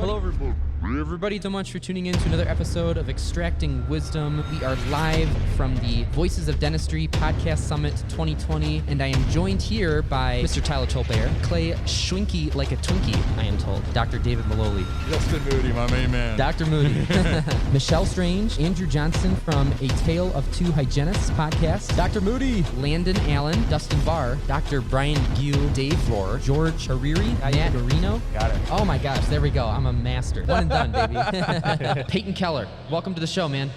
Hello, everybody. So much for tuning in to another episode of Extracting Wisdom. We are live from the Voices of Dentistry Podcast Summit 2020, and I am joined here by Mr. Tyler Tolbert, Clay Schwinke like a Twinkie, I am told, Dr. David Maloli, Justin Moody, my main man, Dr. Moody, Michelle Strange, Andrew Johnson from A Tale of Two Hygienists podcast, Dr. Moody, Landon Allen, Dustin Barr, Dr. Brian Gill, Dave Rohr, George Hariri, Matt Marino. Got it. Oh my gosh, there we go. I'm a master. One and done, baby. Peyton Keller, welcome to the show, man.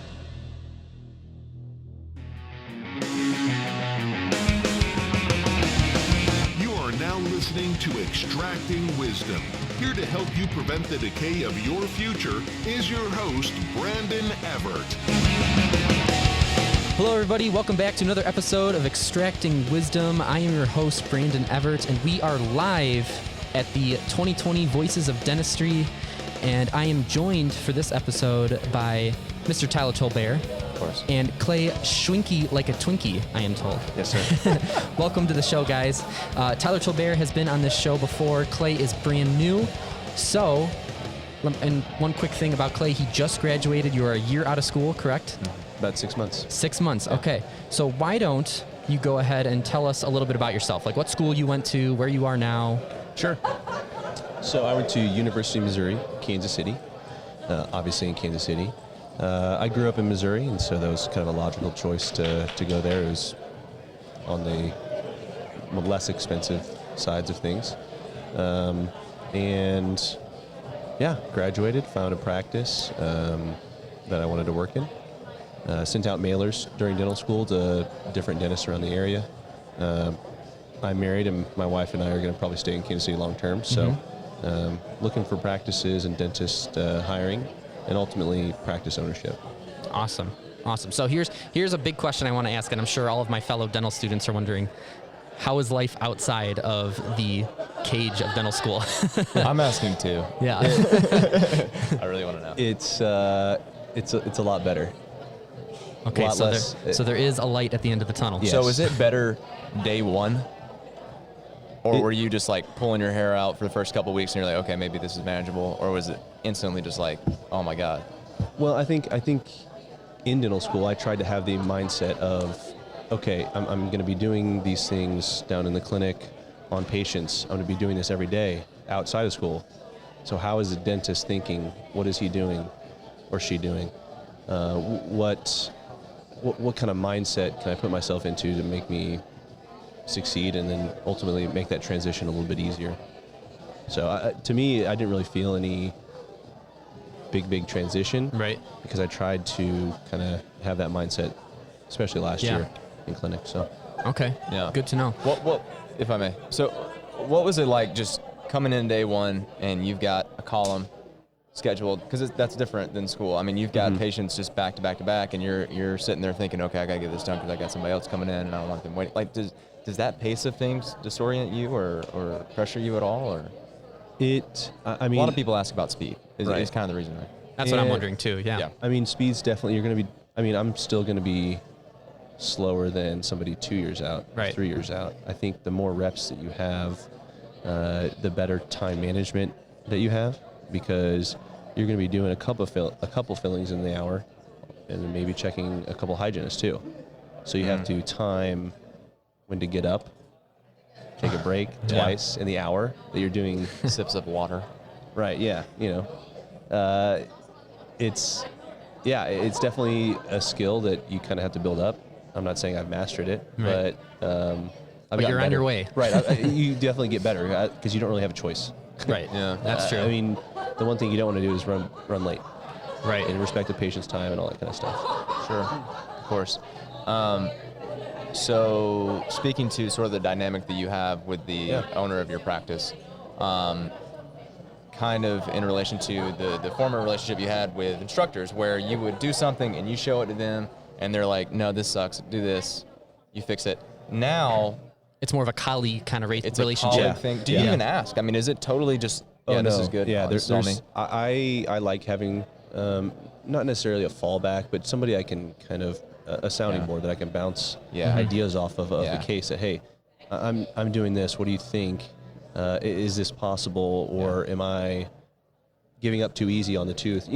You are now listening to Extracting Wisdom. Here to help you prevent the decay of your future is your host, Brandon Evert. Hello, everybody. Welcome back to another episode of Extracting Wisdom. I am your host, Brandon Evert, and we are live at the 2020 Voices of Dentistry. And I am joined for this episode by Mr. Tyler Tolbert. Of course. And Clay Schwinke like a Twinkie, I am told. Yes, sir. Welcome to the show, guys. Tyler Tolbert has been on this show before. Clay is brand new. So, and one quick thing about Clay, he just graduated. You are a year out of school, correct? About 6 months. 6 months, okay. So why don't you go ahead and tell us a little bit about yourself? Like what school you went to, where you are now? Sure. So I went to University of Missouri, Kansas City, obviously in Kansas City. I grew up in Missouri, and so that was kind of a logical choice to go there. It was on the less expensive sides of things. And yeah, graduated, found a practice that I wanted to work in. Sent out mailers during dental school to different dentists around the area. I'm married, and my wife and I are going to probably stay in Kansas City long term. So looking for practices and dentist hiring, and ultimately practice ownership. Awesome. So here's a big question I want to ask, and I'm sure all of my fellow dental students are wondering, how is life outside of the cage of dental school? I'm asking too. Yeah. I really want to know. It's a lot better. Okay, lot less. so there is a light at the end of the tunnel. Yes. So is it better day one? Or were you just like pulling your hair out for the first couple of weeks and you're like, okay, maybe this is manageable? Or was it instantly just like, oh my God? Well, I think in dental school, I tried to have the mindset of, okay, I'm going to be doing these things down in the clinic on patients. I'm going to be doing this every day outside of school. So how is a dentist thinking? What is he doing or she doing? What kind of mindset can I put myself into to make me succeed and then ultimately make that transition a little bit easier? So to me, I didn't really feel any big transition. Right. Because I tried to kind of have that mindset, especially last year in clinic. So. Okay. Yeah. Good to know. What, if I may, so what was it like just coming in day one and you've got a column scheduled, because that's different than school. I mean, you've got patients just back to back to back, and you're sitting there thinking, okay, I gotta get this done because I got somebody else coming in, and I don't want them waiting. Like, does that pace of things disorient you or pressure you at all? Or I mean, a lot of people ask about speed. Is right. kind of the reason. Right? That's what I'm wondering too. Yeah. I mean, speed's definitely, I'm still going to be slower than somebody 2 years out, right. 3 years out. I think the more reps that you have, the better time management that you have, because you're going to be doing a couple fillings in the hour, and then maybe checking a couple hygienists too. So you have to time when to get up, take a break twice in the hour that you're doing Sips of water. Right. Yeah. It's definitely a skill that you kind of have to build up. I'm not saying I've mastered it, Right. but you're on your way. Right. You definitely get better because you don't really have a choice. Right. Yeah. That's true. I mean, the one thing you don't want to do is run late. Right. And respect the patient's time and all that kind of stuff. Sure. Of course. So speaking to sort of the dynamic that you have with the owner of your practice, kind of in relation to the former relationship you had with instructors, where you would do something and you show it to them and they're like, no, this sucks, do this, you fix it. Now it's more of a colleague kind of it's relationship. a colleague thing. Do you even ask? I mean, is it totally just, this is good? Yeah, this there's is on me. I like having not necessarily a fallback, but somebody I can kind of a sounding board that I can bounce ideas off of the case. That, hey, I'm doing this. What do you think? Is this possible, or am I giving up too easy on the tooth.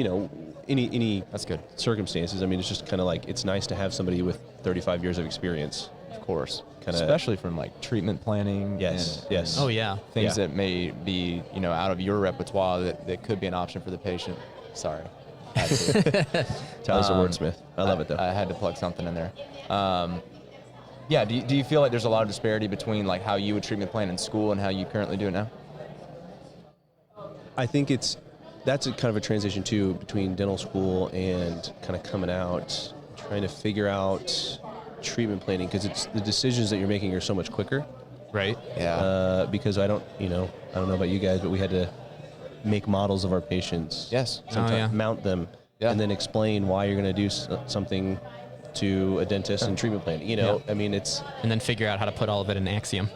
Any That's good. circumstances. I mean, it's just kind of like, it's nice to have somebody with 35 years of experience. Of course. Kinda, especially from like treatment planning. Yes. And, Yes. Oh yeah. things that may be, out of your repertoire that could be an option for the patient. Sorry. Tyler's a wordsmith. I love it though. I had to plug something in there. Yeah. Do you feel like there's a lot of disparity between like how you would treatment plan in school and how you currently do it now? I think that's a kind of a transition too between dental school and kind of coming out, trying to figure out treatment planning, because it's the decisions that you're making are so much quicker. Right. Yeah. Because I don't know about you guys, but we had to make models of our patients. Yes. Sometimes mount them, Yeah. and then explain why you're going to do something to a dentist and treatment plan. I mean, it's And then figure out how to put all of it in Axiom.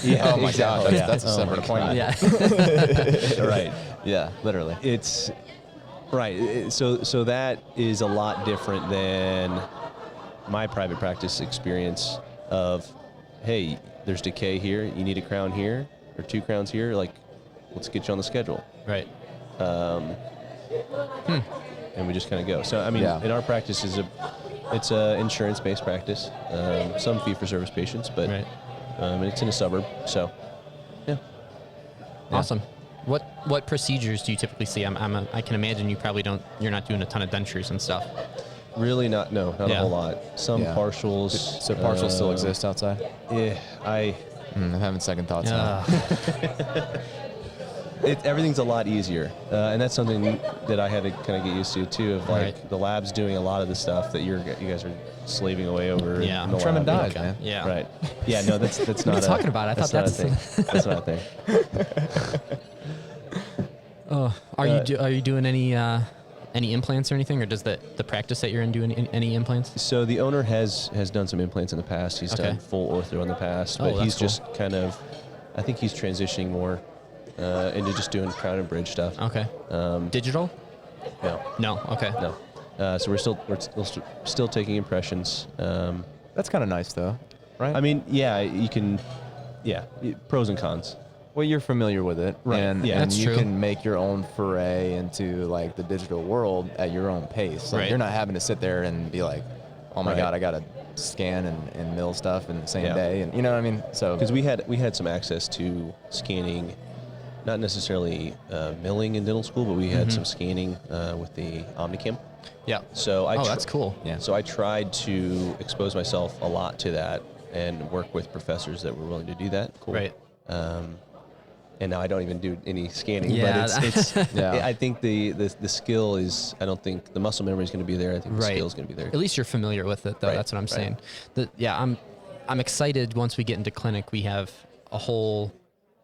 yeah. Oh my God, exactly. that's a separate appointment. Yeah. Right. Yeah, literally. It's right. So that is a lot different than my private practice experience of, hey, there's decay here. You need a crown here or 2 crowns here. Like, let's get you on the schedule. Right. And we just kind of go. So I mean, Yeah. in our practice it's a insurance-based practice. Some fee-for-service patients, but Right. and it's in a suburb. So yeah. Awesome. What procedures do you typically see? I can imagine you're not doing a ton of dentures and stuff. Really not a whole lot. Some Yeah. partials. So partials still exist outside? Yeah, I'm having second thoughts now. everything's a lot easier, and that's something that I had to kind of get used to too. Of like Right. the lab's doing a lot of the stuff that you guys are slaving away over. Yeah. in the Trimming lab. dies, man. Yeah. Right. Yeah. No, that's not. What are you talking about? I thought not a that's- thing. That's not a thing. Are you doing any implants or anything, or does the practice that you're in do any implants? So the owner has done some implants in the past. He's Okay. done full ortho in the past, Oh, but that's he's cool. just kind of, I think he's transitioning more into just doing crown and bridge stuff. Okay. Digital? No, No. Okay. no. So we're still taking impressions. That's kind of nice though, right? I mean, yeah, you can, pros and cons. Well, you're familiar with it, Right. and, Yeah. and That's you true. can make your own foray into like the digital world at your own pace. Like, Right. You're not having to sit there and be like, oh my Right. God, I got to scan and mill stuff in the same Yeah. day, and you know what I mean. So Because we had some access to scanning, not necessarily milling in dental school, but we had some scanning with the Omnicam. Yeah. So That's cool. Yeah. So I tried to expose myself a lot to that and work with professors that were willing to do that. Cool. Right. And now I don't even do any scanning, Yeah. but it's Yeah. I think the skill is, I don't think the muscle memory is going to be there. I think the Right. skill is going to be there. At least you're familiar with it, though. Right, That's what I'm right. saying. I'm excited. Once we get into clinic, we have a whole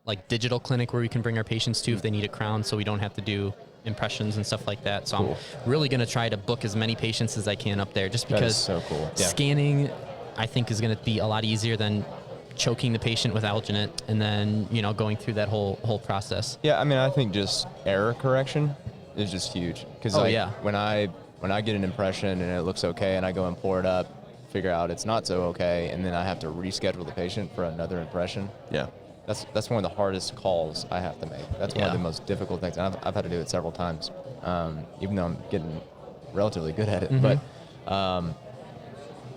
like digital clinic where we can bring our patients to if they need a crown, so we don't have to do impressions and stuff like that. So Cool. I'm really going to try to book as many patients as I can up there, just that is because so cool. Yeah. scanning, I think, is going to be a lot easier than choking the patient with alginate and then going through that whole process. Yeah, I mean, I think just error correction is just huge. Because when I get an impression and it looks okay and I go and pour it up, figure out it's not so okay, and then I have to reschedule the patient for another impression. Yeah. That's one of the hardest calls I have to make. That's one of Yeah. the most difficult things. And I've had to do it several times, even though I'm getting relatively good at it. But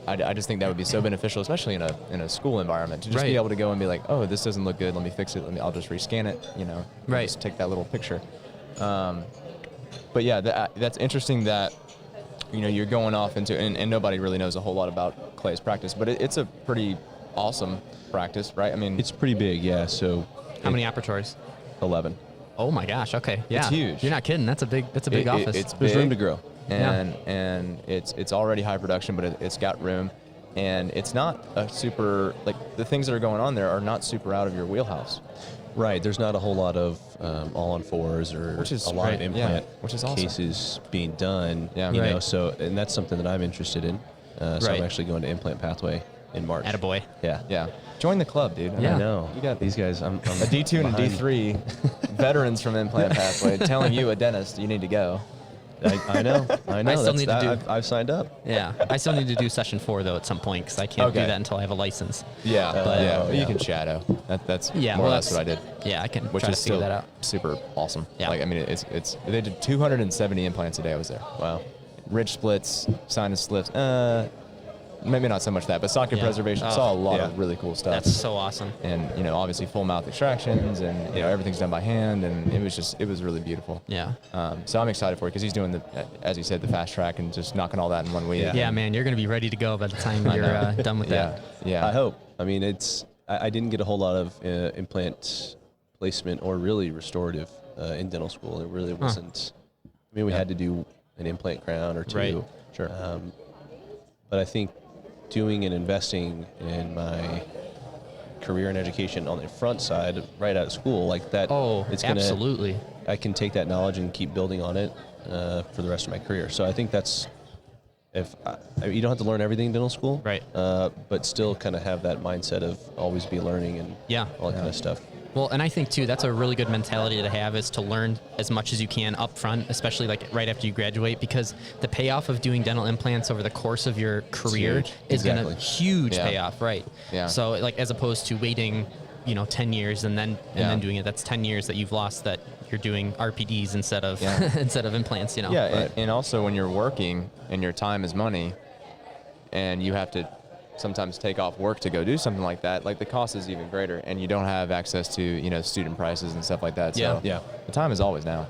I just think that would be so beneficial, especially in a school environment, to just be Right. able to go and be like, oh, this doesn't look good. Let me fix it. I'll just rescan it. I'll Right. just take that little picture. But yeah, that's interesting that you're going off into, and nobody really knows a whole lot about Clay's practice, but it's a pretty awesome practice, right? I mean, It's pretty big, yeah. So How many operatories? 11. Oh my gosh. Okay. Yeah. It's huge. You're not kidding. That's a big office. It's There's big, room to grow. and it's already high production, but it's got room, and it's not a super, like, the things that are going on there are not super out of your wheelhouse. Right. There's not a whole lot of all on fours or Which is a lot right, of implant yeah, which is awesome. cases being done. Yeah. You know, Right. so, and that's something that I'm interested in. So Right. I'm actually going to implant pathway in March. Attaboy. Yeah. Yeah, join the club, dude. Yeah. I know. You got these guys. I'm a D2 and a behind. D3 veterans from Implant Pathway telling you, a dentist, you need to go. I know. I still need to do. I've signed up. Yeah, I still need to do session 4 though at some point because I can't do Okay. that until I have a license. Yeah, But- you can shadow. That's Yeah, more or well, less what I did. Yeah, I can Which try is to figure still that out. super awesome. Yeah. Like, I mean, it's they did 270 implants a day. I was there. Wow. Ridge splits, sinus slips. Maybe not so much that, but socket Yeah. preservation. Oh, Saw a lot yeah. of really cool stuff. That's so awesome. And obviously full mouth extractions, and everything's done by hand, and it was really beautiful. Yeah. So I'm excited for it because he's doing as you said, the fast track and just knocking all that in 1 week. Yeah, man, you're gonna be ready to go by the time I you're know. done with Yeah, that. yeah. I hope. I mean, I didn't get a whole lot of implant placement or really restorative in dental school. It really wasn't. I mean, we had to do an implant crown or two. Right. Sure. But I think doing and investing in my career and education on the front side, right out of school, like that. Oh, it's gonna, absolutely. I can take that knowledge and keep building on it for the rest of my career. So I think that's. You don't have to learn everything in dental school, Right. But still kind of have that mindset of always be learning and Yeah. all that kind of stuff. Well, and I think too that's a really good mentality to have is to learn as much as you can up front, especially like right after you graduate, because the payoff of doing dental implants over the course of your career huge. is going Exactly. to huge Yeah. payoff, right? Yeah. So like as opposed to waiting, 10 years and then doing it, that's 10 years that you've lost that you're doing RPDs instead of instead of implants, Yeah, Right. and also when you're working and your time is money, and you have to sometimes take off work to go do something like that, like the cost is even greater, and you don't have access to student prices and stuff like that. So Yeah. the time is always now.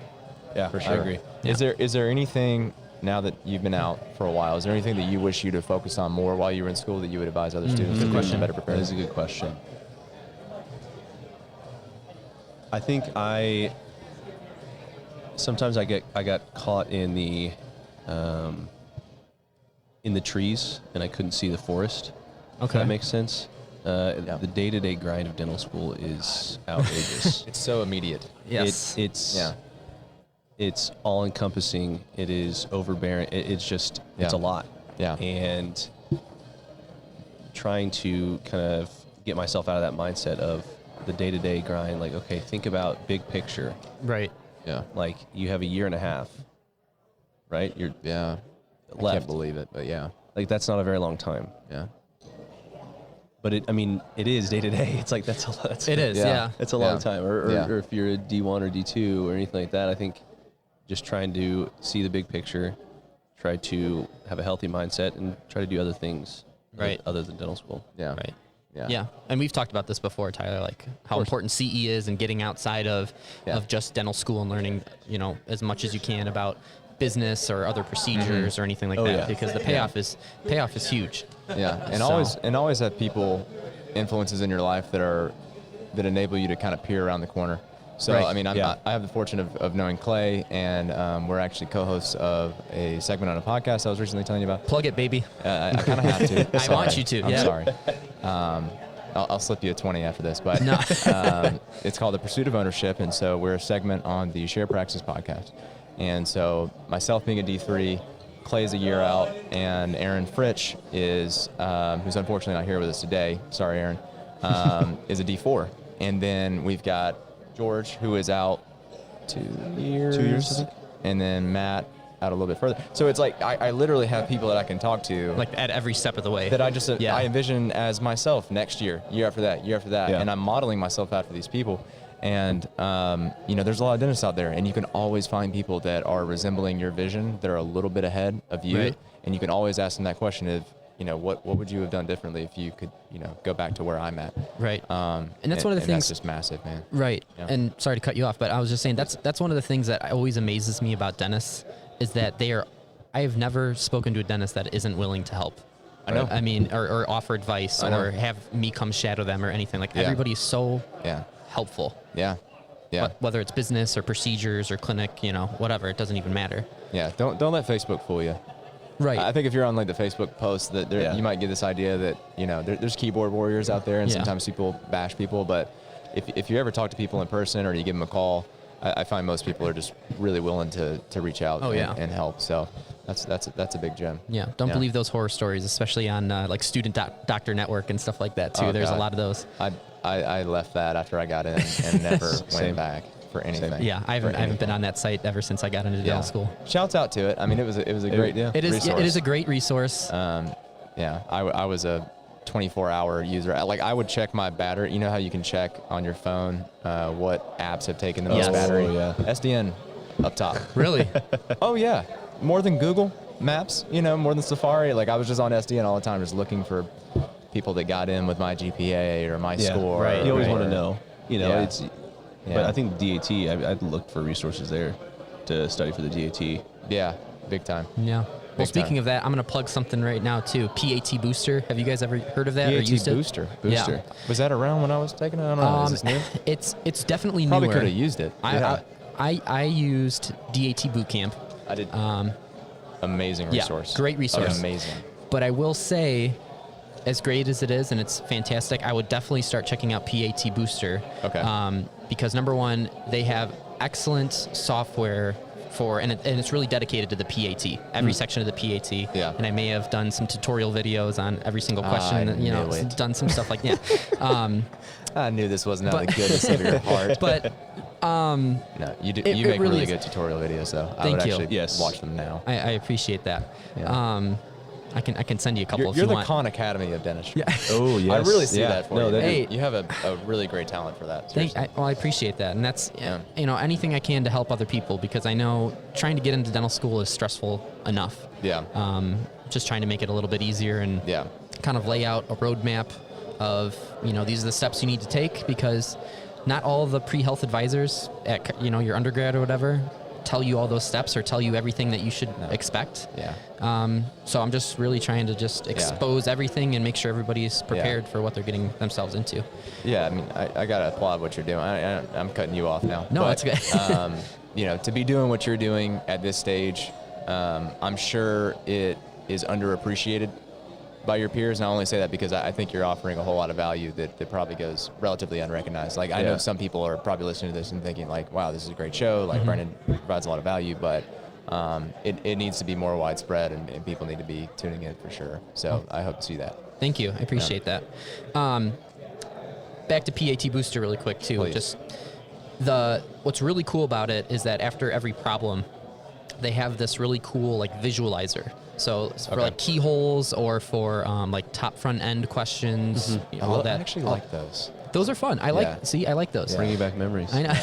Yeah, For sure. I agree. Is there anything now that you've been out for a while? Is there anything that you wish you'd have focused on more while you were in school that you would advise other students to be better prepared? That is a good question. I think sometimes I got caught in the trees and I couldn't see the forest. If Okay. that makes sense. The day-to-day grind of dental school is outrageous. It's so immediate. Yes. It's all-encompassing. It is overbearing. It's just it's a lot. Yeah. And trying to kind of get myself out of that mindset of the day-to-day grind, like, okay, think about big picture. Right. Yeah. Like, you have a year and a half, right? You're Yeah. I left. can't believe it, but yeah. Like, that's not a very long time. Yeah. But it is day-to-day. It's like, that's a lot. It is, yeah. It's a long Yeah. time. Or Yeah. if you're a D1 or D2 or anything like that, I think just trying to see the big picture, try to have a healthy mindset, and try to do other things Right. other than dental school. Yeah. Right. Yeah. Yeah, and we've talked about this before, Tyler, like how important CE is and getting outside of just dental school and learning, as much as you can about business or other procedures or anything like that, yeah. because the payoff is huge. Yeah, and So- always have people, influences in your life that enable you to kind of peer around the corner. So Right. I mean, Yeah. I have the fortune of knowing Clay, and we're actually co-hosts of a segment on a podcast I was recently telling you about. Plug it, baby. I kind of have to. I want you to, I'm yeah. sorry. I'll slip you a 20 after this, but No. it's called The Pursuit of Ownership, and so we're a segment on the Share Praxis podcast. And so myself being a D3, Clay's a year out, and Aaron Fritsch is, who's unfortunately not here with us today, sorry Aaron, is a D4. And then we've got George, who is out 2 years. 2 years, I think. And then Matt out a little bit further. So it's like I literally have people that I can talk to Like at every step of the way. that I just Yeah. I envision as myself next year, year after that, Yeah. and I'm modeling myself after these people. And there's a lot of dentists out there, and you can always find people that are resembling your vision, that are a little bit ahead of you, Right. and you can always ask them that question of, what would you have done differently if you could, go back to where I'm at. Right. And that's one of the and things. that's just massive, man. Right. Yeah. And sorry to cut you off, but I was just saying that's one of the things that always amazes me about dentists is that I have never spoken to a dentist that isn't willing to help. I know. I mean, or offer advice I know. or have me come shadow them or anything. Like Yeah. everybody's so Yeah. helpful. Yeah. Yeah. Whether it's business or procedures or clinic, whatever, it doesn't even matter. Yeah. Don't let Facebook fool you. Right. I think if you're on like the Facebook post, that Yeah. you might get this idea that there's keyboard warriors out there, and Yeah. sometimes people bash people. But if you ever talk to people in person or you give them a call, I find most people are just really willing to reach out and help. So that's a big gem. Yeah, don't Yeah. believe those horror stories, especially on like Student Doctor Network and stuff like that too. Oh, There's God. a lot of those. I left that after I got in and never Same. went back. for anything. Yeah, I haven't been on that site ever since I got into dental school. Shouts out to it. I mean, it was a great resource. It is a great resource. I was a 24-hour user. Like, I would check my battery. You know how you can check on your phone what apps have taken the most battery? Yeah. SDN up top. Really? Oh, yeah. More than Google Maps, more than Safari. Like, I was just on SDN all the time, just looking for people that got in with my GPA or my score. Right. You always want to know. It's. Yeah. But I think DAT, I'd look for resources there to study for the DAT. Yeah, big time. Yeah. Well, speaking of that, I'm going to plug something right now, too. P80 Booster. Have you guys ever heard of that or used it? Booster. Yeah. Was that around when I was taking it? I don't know. Is this new? It's definitely Probably newer. could have used it. I used DAT Bootcamp. I did. Amazing resource. Yeah, great resource. Amazing. But I will say, as great as it is, and it's fantastic, I would definitely start checking out P80 Booster. Okay. Because number one, they have excellent software and it's really dedicated to the PAT, every section of the PAT. Yeah. And I may have done some tutorial videos on every single question, done some stuff like that. I knew this wasn't out of the goodness of your heart. But no, you make really is. good tutorial videos, though. Thank I you. would actually Yes. watch them now. I appreciate that. Yeah. I can send you a couple if You're you the want. Khan Academy of dentistry. Yeah. Oh, yes. I really see Yeah. that for No, you. that- Hey. You have a really great talent for that. seriously. I appreciate that, and that's anything I can to help other people, because I know trying to get into dental school is stressful enough. Yeah. Just trying to make it a little bit easier and Yeah. kind of lay out a roadmap of these are the steps you need to take, because not all of the pre-health advisors at your undergrad or whatever tell you all those steps or tell you everything that you should expect. Yeah. So I'm just really trying to just expose everything and make sure everybody's prepared for what they're getting themselves into. Yeah, I mean, I got to applaud what you're doing. I'm cutting you off now. No, but, that's good. to be doing what you're doing at this stage, I'm sure it is underappreciated by your peers. And I only say that because I think you're offering a whole lot of value that probably goes relatively unrecognized. Like, I know some people are probably listening to this and thinking, like, wow, this is a great show. Like, Brendan provides a lot of value, but it needs to be more widespread, and people need to be tuning in for sure. So I hope to see that. Thank you. I appreciate that. Back to PAT Booster really quick, too. Please. Just what's really cool about it is that after every problem, they have this really cool visualizer. So it's for keyholes or for top front end questions, all that. I actually like those. Those are fun. I like those. Bringing back memories. I know.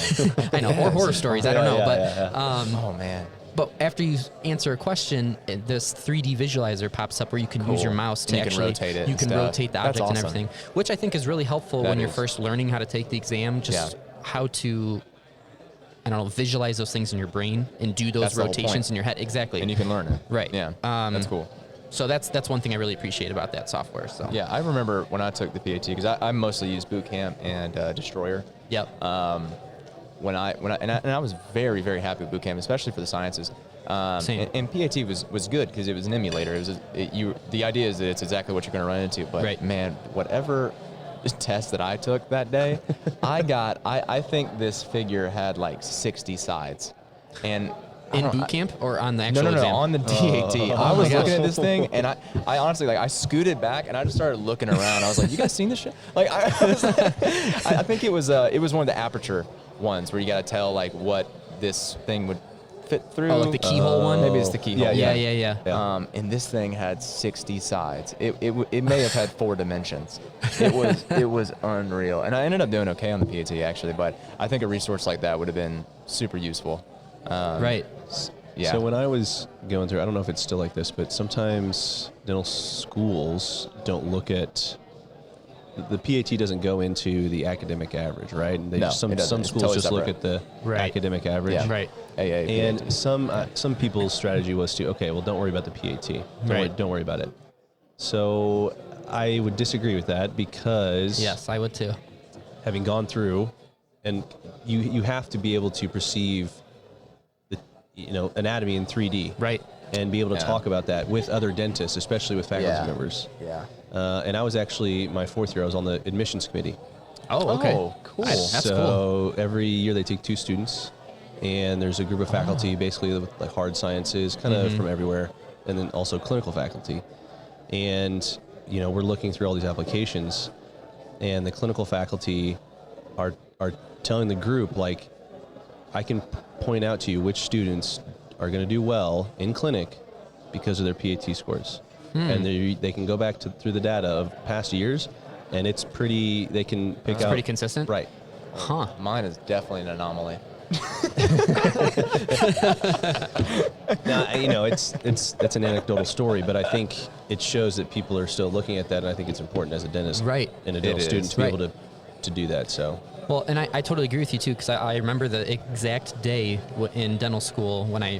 I know. Or horror stories. I don't know. Oh man. But after you answer a question, this 3D visualizer pops up where you can use your mouse to actually rotate it. You can rotate the That's object and awesome. everything, which I think is really helpful when you're is. first learning how to take the exam. Just how to, visualize those things in your brain and do those That's the whole rotations point. in your head. Exactly. And you can learn it. Right. Yeah. That's cool. So that's one thing I really appreciate about that software. So Yeah, I remember when I took the PAT, because I mostly used Bootcamp and Destroyer. Yep. When I was very, very happy with Bootcamp, especially for the sciences. Same. And PAT was good because it was an emulator. The idea is that it's exactly what you're going to run into. But man, whatever test that I took that day, I think this figure had 60 sides, and in boot camp or on the actual no, exam? on the DAT. I was looking at this thing, and I honestly, I scooted back, and I just started looking around. I was like, you guys seen this shit? I think it was one of the aperture ones where you got to tell, what this thing would fit through. Oh, like the keyhole one? Maybe it's the keyhole. Yeah. And this thing had 60 sides. It may have had 4 dimensions. It was unreal. And I ended up doing okay on the PAT, actually, but I think a resource like that would have been super useful. Right. Yeah. So when I was going through, I don't know if it's still like this, but sometimes dental schools don't look at the PAT doesn't go into the academic average, right? And No, some it doesn't. some It's schools totally just look separate. at the Right. academic average. Yeah. Right. AA, And PAT. some people's strategy was to, okay, well, don't worry about the PAT. Don't worry about it. So I would disagree with that because Yes, I would too. having gone through, and you have to be able to perceive the anatomy in 3D, Right. and be able to talk about that with other dentists, especially with faculty members. Yeah. And I was actually, my 4th year, I was on the admissions committee. Oh, okay. Oh, cool. That's so cool. every year they take 2 students, and there's a group of faculty basically with hard sciences, kind of from everywhere, and then also clinical faculty. And we're looking through all these applications, and the clinical faculty are telling the group I can point out to you which students are going to do well in clinic because of their PAT scores. And they can go back through the data of past years, and it's pretty, they can pick out. It's pretty consistent? Right. Huh. Mine is definitely an anomaly. Now, you know, that's an anecdotal story, but I think it shows that people are still looking at that, and I think it's important as a dentist and a dental student to be able to do that. So. Well, and I totally agree with you too, because I remember the exact day in dental school when I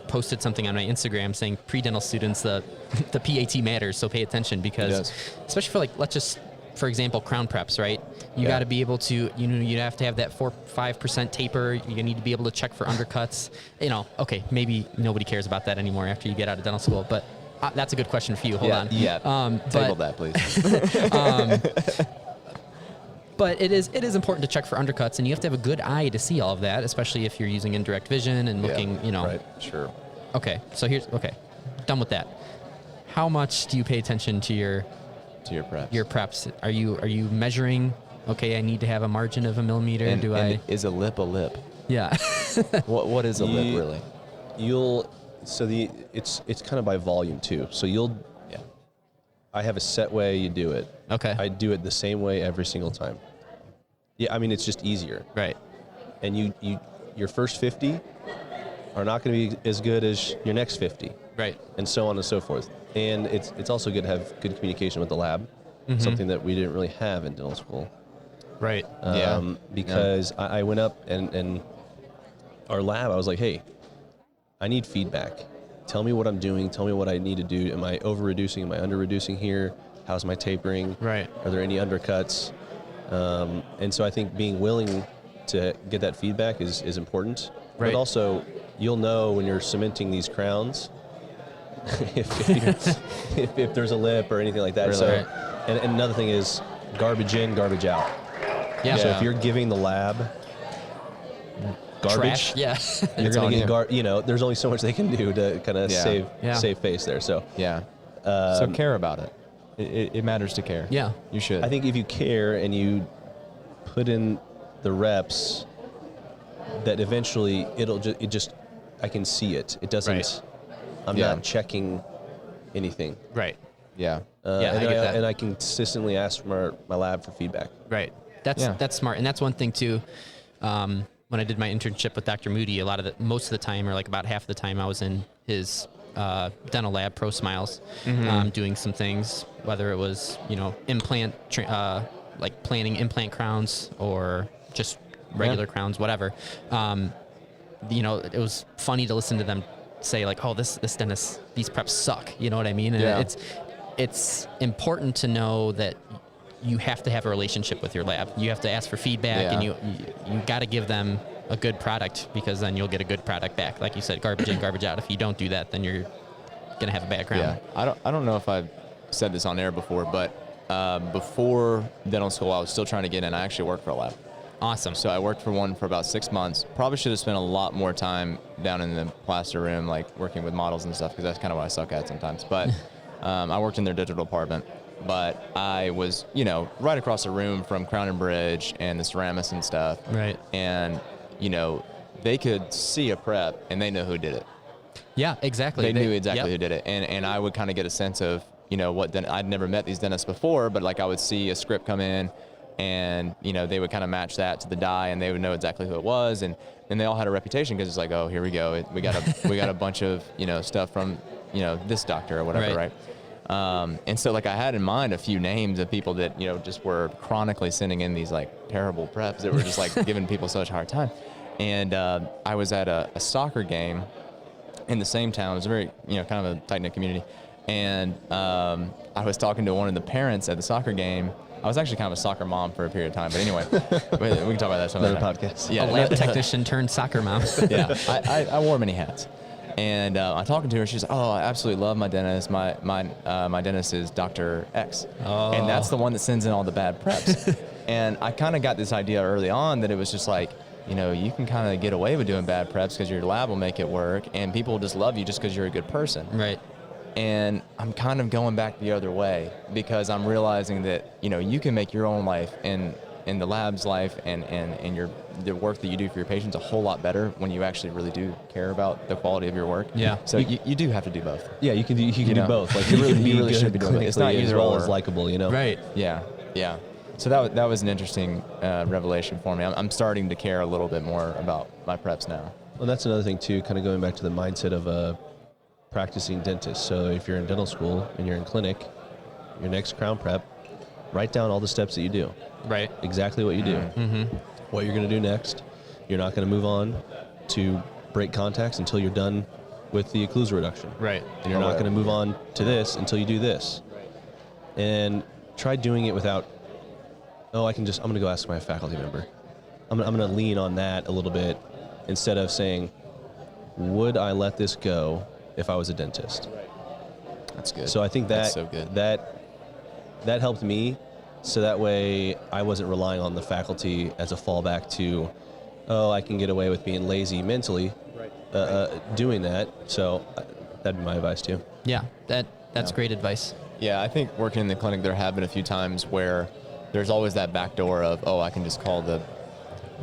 posted something on my Instagram saying pre-dental students the PAT matters, so pay attention, because especially for, like, let's just, for example, crown preps, right? You got to be able to, you have to have that 4-5% taper. You need to be able to check for undercuts. Okay, maybe nobody cares about that anymore after you get out of dental school, but that's a good question for you. Hold on. Yeah. Table that, please. But it is important to check for undercuts, and you have to have a good eye to see all of that, especially if you're using indirect vision and looking, Right, sure. Okay, so done with that. How much do you pay attention to your preps? Your preps. Are you measuring? Okay, I need to have a margin of a millimeter. And is a lip a lip? Yeah. What is a lip really? It's kind of by volume too. So I have a set way you do it. Okay. I do it the same way every single time. Yeah, I mean, it's just easier. Right. And your first 50 are not going to be as good as your next 50. Right. And so on and so forth. And it's also good to have good communication with the lab, something that we didn't really have in dental school. Right. Because I went up and our lab, I was like, hey, I need feedback. Tell me what I'm doing. Tell me what I need to do. Am I over-reducing? Am I under-reducing here? How's my tapering? Right. Are there any undercuts? And so I think being willing to get that feedback is important. Right. But also, you'll know when you're cementing these crowns if there's a lip or anything like that. Really? So, and another thing is garbage in, garbage out. Yeah. So if you're giving the lab garbage, Trash. you're going to get there's only so much they can do to kind of save face there. So so care about it. It matters to care. Yeah. You should. I think if you care and you put in the reps, that eventually I can see it. It doesn't. Right. I'm not checking anything. Right. Yeah. I get that. And I consistently ask from my lab for feedback. Right. That's smart, and that's one thing too. When I did my internship with Dr. Moody, most of the time, or like about half of the time, I was in his dental lab, Pro Smiles, doing some things, whether it was implant, like planning implant crowns or just regular crowns, whatever. It was funny to listen to them say like, "Oh, this dentist, these preps suck." You know what I mean? And it's important to know that you have to have a relationship with your lab. You have to ask for feedback, and you got to give them a good product, because then you'll get a good product back. Like you said, garbage in, garbage out. If you don't do that, then you're gonna have a bad crown. Yeah, I don't know if I've said this on air before, but before dental school, I was still trying to get in. I actually worked for a lab. Awesome. So I worked for one for about 6 months. Probably should have spent a lot more time down in the plaster room, like working with models and stuff, because that's kind of what I suck at sometimes. But I worked in their digital department. But I was, right across the room from Crown and Bridge and the ceramics and stuff. Right. And, they could see a prep and they know who did it. Yeah, exactly. They knew exactly who did it. And I would kind of get a sense of, I'd never met these dentists before, but like I would see a script come in and, they would kind of match that to the die and they would know exactly who it was. And they all had a reputation because it's like, oh, here we go. We got a bunch of, stuff from, this doctor or whatever, right? And so like I had in mind a few names of people that, just were chronically sending in these like terrible preps that were just like giving people such a hard time. And I was at a soccer game in the same town. It was a very, kind of a tight-knit community. And I was talking to one of the parents at the soccer game. I was actually kind of a soccer mom for a period of time. But anyway, we can talk about that some other podcast. Yeah, a lab technician turned soccer mom. Yeah, I wore many hats. And I'm talking to her. She's like, "Oh, I absolutely love my dentist. My dentist is Dr. X, and that's the one that sends in all the bad preps." And I kind of got this idea early on that it was just like, you can kind of get away with doing bad preps because your lab will make it work, and people will just love you just because you're a good person. Right. And I'm kind of going back the other way because I'm realizing that you can make your own life in the lab's life and the work that you do for your patients a whole lot better when you actually really do care about the quality of your work. Yeah. So you do have to do both. Yeah, you can do know, both. Like you you really- can be you really good should be doing it. It's not clinically either as well or. as likable, you know. Right. Yeah. Yeah. So that was an interesting revelation for me. I'm starting to care a little bit more about my preps now. Well, that's another thing too, kind of going back to the mindset of a practicing dentist. So if you're in dental school and you're in clinic, your next crown prep, write down all the steps that you do. Right. Exactly what you do. Mm-hmm. What you're going to do next. You're not going to move on to break contacts until you're done with the occlusal reduction. Right. And you're not going to move on to this until you do this. And try doing it without, I'm going to go ask my faculty member. I'm going to lean on that a little bit instead of saying, would I let this go if I was a dentist? That's good. So I think That's so good. that helped me, so that way I wasn't relying on the faculty as a fallback to, I can get away with being lazy mentally, doing that. So that'd be my advice too. Yeah, that's great advice. Yeah, I think working in the clinic, there have been a few times where there's always that back door of, I can just call the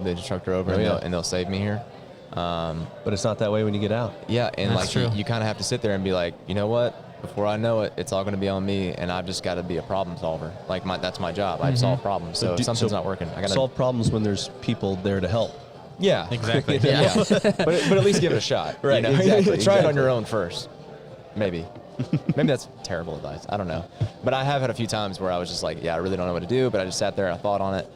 instructor over and they'll save me here. But it's not that way when you get out. Yeah, and That's like true. you kind of have to sit there and be like, you know what? Before I know it, it's all going to be on me, and I've just got to be a problem solver. Like that's my job. I solve problems. So if something's not working, I got to solve problems when there's people there to help. Yeah, Exactly. yeah. but at least give it a shot. Right, You know? exactly, Try it on exactly. your own first. Maybe that's terrible advice. I don't know. But I have had a few times where I was just like, I really don't know what to do, but I just sat there and I thought on it.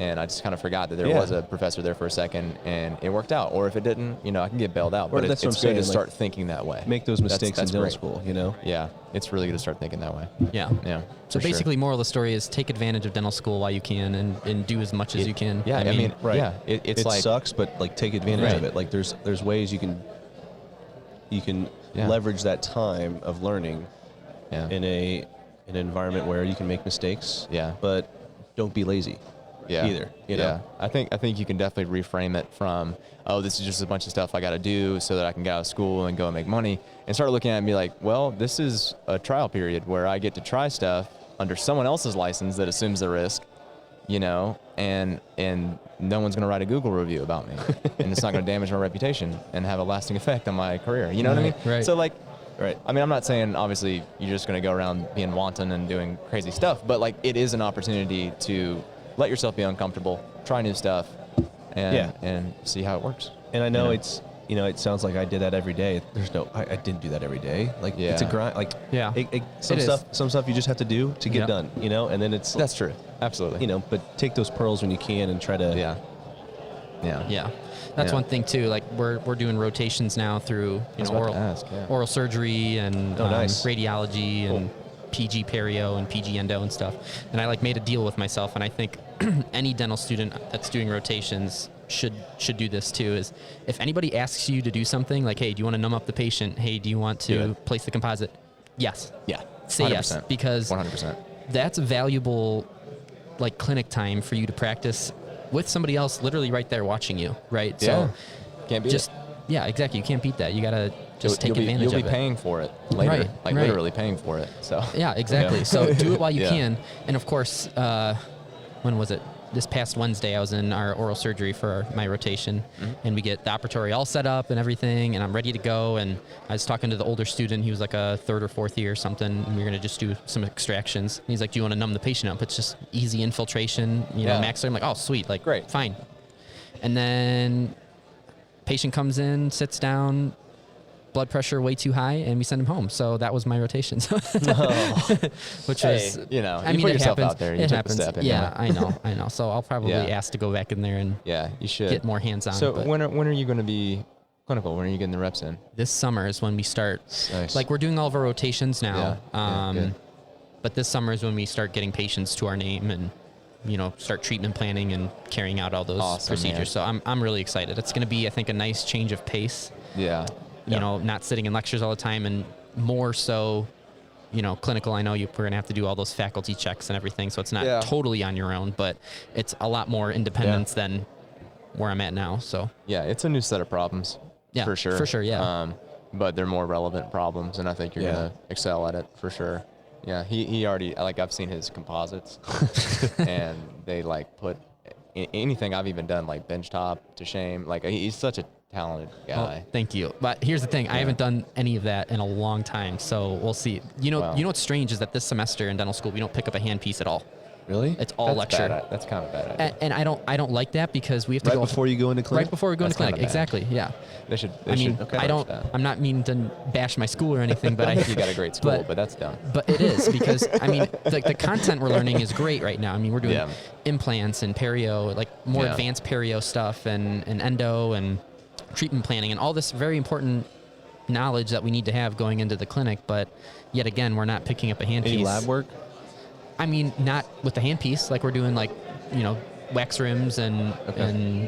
And I just kind of forgot that there was a professor there for a second, and it worked out. Or if it didn't, I can get bailed out. Or But that's it's what I'm good saying, to like, start thinking that way. Make those mistakes That's in dental great. school, you know? Yeah, it's really good to start thinking that way. Yeah. Yeah. So for sure. basically, moral of the story is take advantage of dental school while you can and do as much as you can. Yeah, I mean, Right. yeah, it's it like sucks, but like take advantage Right. of it. Like there's ways you can Yeah. leverage that time of learning yeah. in an environment where you can make mistakes. Yeah. But don't be lazy. Yeah. Either. You know. Yeah. I think you can definitely reframe it from, this is just a bunch of stuff I got to do so that I can get out of school and go and make money, and start looking at it and be like, well, this is a trial period where I get to try stuff under someone else's license that assumes the risk, and no one's going to write a Google review about me, and it's not going to damage my reputation and have a lasting effect on my career. You know what I mean? Right. So like, Right. I mean, I'm not saying obviously you're just going to go around being wanton and doing crazy stuff, but like it is an opportunity to let yourself be uncomfortable, try new stuff, and see how it works. And I know You know? it's it sounds like I did that every day. I didn't do that every day. Like it's a Yeah. grind. Like Yeah. some It is. stuff you just have to do to get Yeah. done. And then it's That's true. Absolutely. But take those pearls when you can and try to Yeah. Yeah. Yeah, that's Yeah. one thing too. Like we're doing rotations now through was about to ask, yeah. oral surgery and nice. radiology and PG perio and PG endo and stuff. And I made a deal with myself, and I think any dental student that's doing rotations should do this too. Is if anybody asks you to do something like, hey, do you want to numb up the patient? Hey, do you want Do to it. place the composite? Yes. Yeah. Say yes, 100%. because 100%. that's valuable clinic time for you to practice with somebody else literally right there watching you, right? Yeah. So Can't beat just it. yeah, exactly. You can't beat that. You gotta just take You'll advantage You'll of be it. paying for it later, Right, like right. literally paying for it. So Yeah, exactly. Yeah. So do it while you Yeah. can. And of course, when was it? This past Wednesday, I was in our oral surgery for my rotation, and we get the operatory all set up and everything, and I'm ready to go. And I was talking to the older student. He was like a third or fourth year or something, and we were going to just do some extractions. And he's like, do you want to numb the patient up? It's just easy infiltration, Yeah. maxillary. I'm like, oh, sweet. Like, Great. Fine. And then patient comes in, sits down, blood pressure way too high, and we send him home. So that was my rotation. Which Hey, was, you I put mean, it yourself happens. out there. You It took happens. the step. And Yeah, I know. So I'll probably Yeah. ask to go back in there and Yeah, you should get more hands-on. So but when are you going to be clinical? When are you getting the reps in? this summer is when we start. Nice. Like we're doing all of our rotations now. Yeah, good. But this summer is when we start getting patients to our name and start treatment planning and carrying out all those Awesome, procedures. man. So I'm really excited. It's going to be, I think, a nice change of pace. Yeah. Not sitting in lectures all the time, and more so, clinical. I know we're going to have to do all those faculty checks and everything, so it's not Yeah. totally on your own, but it's a lot more independence than where I'm at now. So Yeah, it's a new set of problems. Yeah, for sure. for sure, yeah. But they're more relevant problems, and I think you're Yeah. gonna excel at it for sure. Yeah, he already I've seen his composites, and they put anything I've even done, like bench top to shame. Like he's such a talented guy. Well, thank you. But here's the thing. I haven't done any of that in a long time, so we'll see. You know what's strange is that this semester in dental school, we don't pick up a handpiece at all. Really? It's all lecture. That's kind of a bad idea. And I don't like that because we have to Right go before you go into clinic? Right before we go into clinic. Exactly. Yeah. They should. I'm not meaning to bash my school or anything, but you got a great school, but that's dumb. But it is because I mean the content we're learning is great right now. I mean we're doing implants and perio, like more advanced perio stuff and endo and treatment planning and all this very important knowledge that we need to have going into the clinic. But yet again, we're not picking up a handpiece. Any lab work? I mean, not with the handpiece. Like we're doing like, wax rims and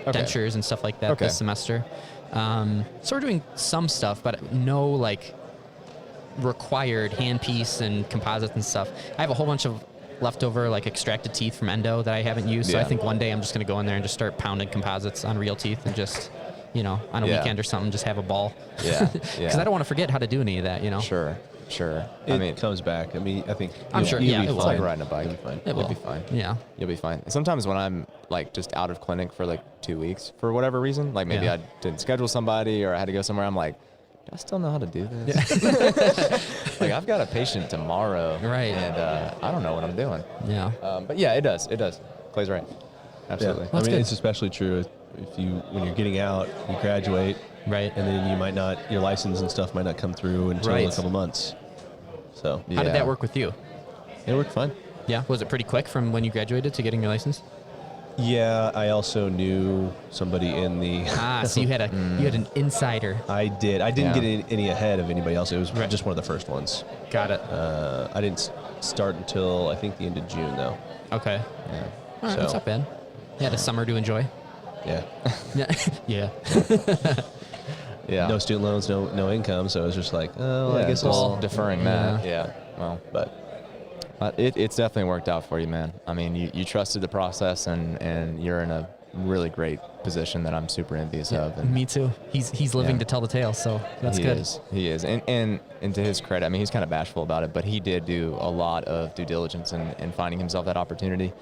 dentures and stuff like that this semester. So we're doing some stuff, but no like required handpiece and composites and stuff. I have a whole bunch of leftover like extracted teeth from endo that I haven't used. So I think one day I'm just going to go in there and just start pounding composites on real teeth and just, on a weekend or something, just have a ball. Yeah. Because I don't want to forget how to do any of that, Sure. It comes back. I mean, I think I'm sure. You'll be it will. fine. It's like riding a bike. You'll be fine. You'll be fine. Yeah. You'll be fine. Sometimes when I'm like just out of clinic for like 2 weeks for whatever reason, like maybe I didn't schedule somebody or I had to go somewhere, I'm like, do I still know how to do this? Yeah. Like I've got a patient tomorrow, right? And I don't know what I'm doing. Yeah. But yeah, it does. Clay's right. Absolutely. Yeah. I mean, it's especially true when you're getting out, you graduate, right? And then your license and stuff might not come through until a couple months. So how did that work with you? It worked fine. Yeah. Was it pretty quick from when you graduated to getting your license? Yeah, I also knew somebody in the. So you had an insider. I did. I didn't get any ahead of anybody else. It was just one of the first ones. Got it. I didn't start until I think the end of June though. Okay. Yeah. All right, that's not bad. You had a summer to enjoy. Yeah. Yeah. Yeah. No student loans, no income, so it was just like, I guess all deferring that. Yeah. Well, but it's definitely worked out for you, man. I mean, you trusted the process, and you're in a really great position that I'm super envious of. And me too. He's living to tell the tale, so that's good. He is. And to his credit, I mean, he's kind of bashful about it, but he did do a lot of due diligence in finding himself that opportunity.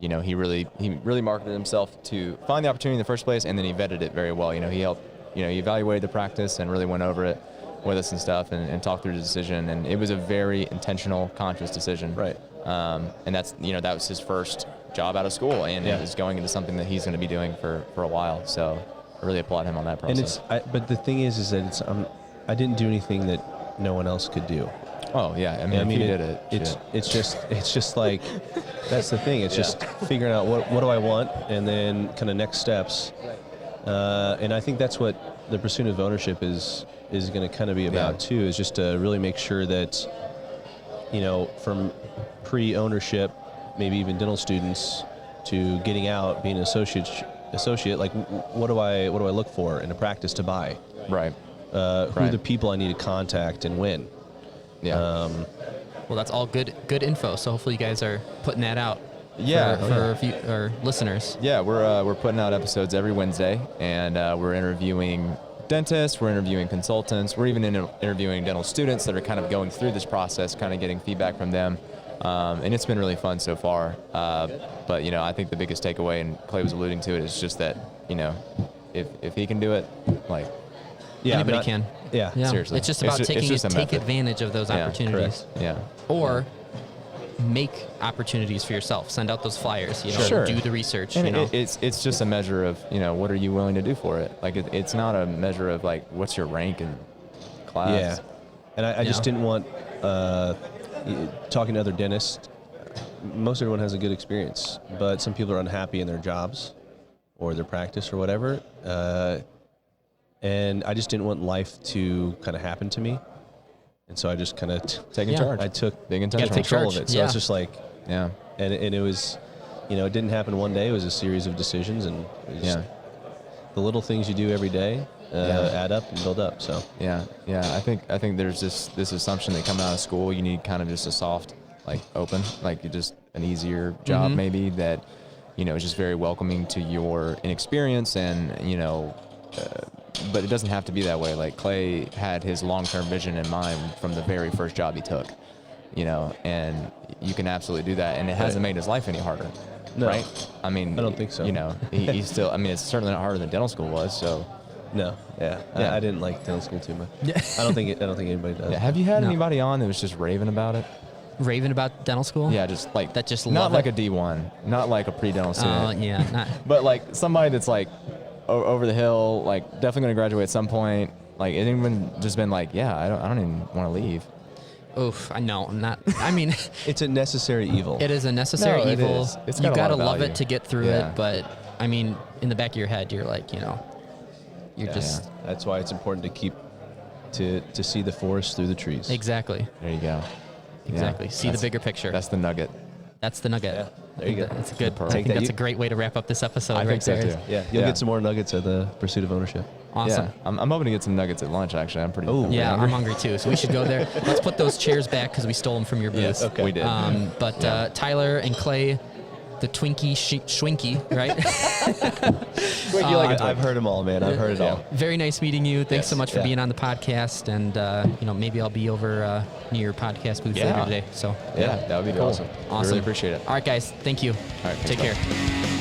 He really marketed himself to find the opportunity in the first place, and then he vetted it very well. He helped. He evaluated the practice and really went over it with us and stuff and talked through the decision. And it was a very intentional, conscious decision. Right. And that's, that was his first job out of school, and it was going into something that he's going to be doing for a while. So I really applaud him on that process. And but the thing is that I didn't do anything that no one else could do. Oh yeah, I mean, if you did it, it's just like that's the thing. It's just figuring out what do I want, and then kind of next steps. And I think that's what the pursuit of ownership is going to kind of be about too. Is just to really make sure that from pre-ownership, maybe even dental students, to getting out, being an associate. Like what do I look for in a practice to buy? Right. Who are the people I need to contact and when? Yeah. Well, that's all good info. So hopefully you guys are putting that out. For our listeners. Yeah, we're putting out episodes every Wednesday, and we're interviewing dentists, we're interviewing consultants, we're even interviewing dental students that are kind of going through this process, kind of getting feedback from them, and it's been really fun so far. But I think the biggest takeaway, and Clay was alluding to it, is just that if he can do it, like. Yeah, anybody can. Yeah, seriously. It's just about take advantage of those opportunities. Correct. Yeah. Or make opportunities for yourself. Send out those flyers. Do the research. And it's just a measure of what are you willing to do for it. Like it's not a measure of like what's your rank in class. Yeah, and I just didn't want talking to other dentists. Most everyone has a good experience, but some people are unhappy in their jobs or their practice or whatever. And I just didn't want life to kind of happen to me. And so I just kind of taking charge. I took being intentional control of it. So it's just like, and it was, it didn't happen one day. It was a series of decisions, and it was the little things you do every day add up and build up. So I think there's this assumption that coming out of school you need kind of just a soft, like open, like just an easier job maybe that is just very welcoming to your inexperience and but it doesn't have to be that way. Like Clay had his long-term vision in mind from the very first job he took, and you can absolutely do that. And it hasn't made his life any harder. No. right? I mean, I don't think so. You know, he's still. I mean, it's certainly not harder than dental school was. So, No, yeah. Yeah. I didn't like dental school too much. Yeah. I don't think anybody does. yeah. Have you had No. anybody on that was just raving about it? Raving about dental school? Yeah, just like That just not love like it? a D1, not like a pre-dental Oh, student, yeah. Not, but like somebody that's like over the hill, like definitely going to graduate at some point. Like it even just been like, yeah, I don't even want to leave. oof, I know. I'm not. I mean, It's a necessary evil. it is a necessary No, it evil. is. It's You got a lot gotta of love value. it to get through Yeah. it, but I mean, in the back of your head, you're like, you're just That's why it's important to keep to see the forest through the trees. exactly. There you go. Exactly. Yeah, See the that's- bigger picture. That's the nugget. That's the nugget. Yeah, there you go. That's a good. pearl. I think Take that. that's You- a great way to wrap up this episode. I right think so there. too. Yeah, you'll Yeah. get some more nuggets at the Pursuit of Ownership. Awesome. Yeah, I'm hoping to get some nuggets at lunch. Actually, I'm pretty. Ooh. Yeah, hungry. I'm hungry too, so we should go there. Let's put those chairs back because we stole them from your booth. Yes, Okay. we did. But Yeah. Tyler and Clay, the Twinkie Schwinke, right? I've heard them all, man. I've heard it all. Very nice meeting you. Thanks so Yes, much for yeah. being on the podcast, and maybe I'll be over near your podcast booth Yeah. later today. So Yeah, that would be cool. awesome. awesome. Really appreciate it. All right, guys. Thank you. All right, Take thanks, care.